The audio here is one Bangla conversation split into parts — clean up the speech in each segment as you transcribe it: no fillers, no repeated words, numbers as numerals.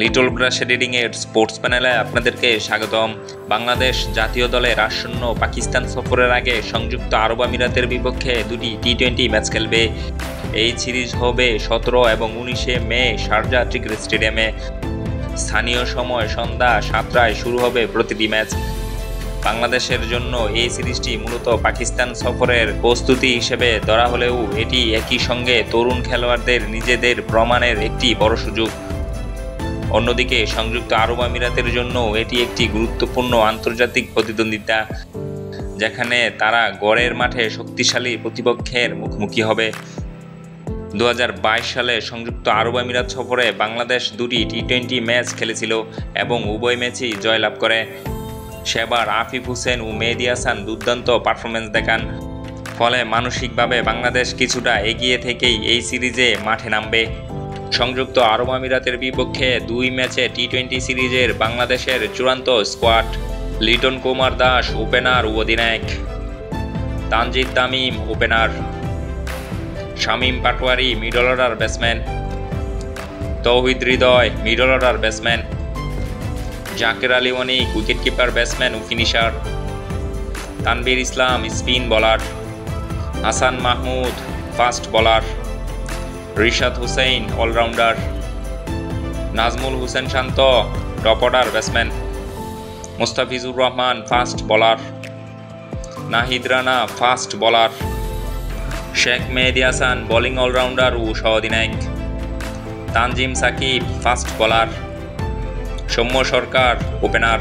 লিটল ব্রাশ এডিটিং এর স্পোর্টস প্যানেলে আপনাদেরকে স্বাগতম। বাংলাদেশ জাতীয় দলের আসন্ন পাকিস্তান সফরের আগে সংযুক্ত আরব আমিরাতের বিপক্ষে দুটি টি-20 ম্যাচ খেলবে। এই সিরিজ হবে 17 এবং 19 মে শারজাহ ক্রিকেট স্টেডিয়ামে। স্থানীয় সময় সন্ধ্যা 7টায় শুরু হবে প্রতিটি ম্যাচ। বাংলাদেশের জন্য এই সিরিজটি মূলত পাকিস্তান সফরের প্রস্তুতি হিসেবে ধরা হলেও এটি একই সঙ্গে তরুণ খেলোয়াড়দের নিজেদের প্রমাণের একটি বড় সুযোগ। অন্যদিকে সংযুক্ত আরব আমিরাতের জন্য এটি একটি গুরুত্বপূর্ণ আন্তর্জাতিক প্রতিদ্বন্দ্বিতা, যেখানে তারা গড়ের মাঠে শক্তিশালী প্রতিপক্ষের মুখোমুখি হবে। 2022 সালে সংযুক্ত আরব আমিরাত সফরে বাংলাদেশ দুটি টি-20 ম্যাচ খেলেছিল এবং উভয় ম্যাচই জয়লাভ করে। সেবার আফিফ হোসেন ও মেহেদী হাসান দুর্দান্ত পারফরমেন্স দেখান, ফলে মানসিকভাবে বাংলাদেশ কিছুটা এগিয়ে থেকেই এই সিরিজে মাঠে নামবে। সংযুক্ত আরব আমিরাতের বিপক্ষে 2 ম্যাচে টি-20 সিরিজের বাংলাদেশের চূড়ান্ত স্কোয়াড: লিটন কুমার দাস ওপেনার ও অধিনায়ক, Tanzid Tamim opener, Shamim Patwari middle order batsman, Towhid Hridoy middle order batsman, Jaker Ali Anik wicketkeeper batsman ও finisher, Tanvir Islam spin bowler, Hasan Mahmud fast bowler, Rishad Hossain allrounder, Nazmul Hossain Shanto top order batsman, Mustafizur Rahman fast bowler, Nahid Rana fast bowler, Sheikh Mahedi Hasan bowling allrounder ও সহ-অধিনায়ক, Tanzim Sakib fast bowler, Soumya Sarkar opener,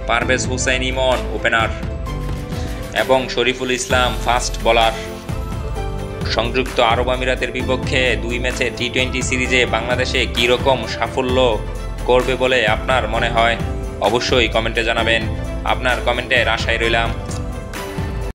Parvez Hussain ইমন ওপেনার এবং শরীফুল ইসলাম ফাস্ট বোলার। সংযুক্ত আরব আমিরাতের বিপক্ষে 2 ম্যাচে টি-20 সিরিজে বাংলাদেশে কী রকম সাফল্য করবে বলে আপনার মনে হয়? অবশ্যই কমেন্টে জানাবেন। আপনার কমেন্টের আশায় রইলাম।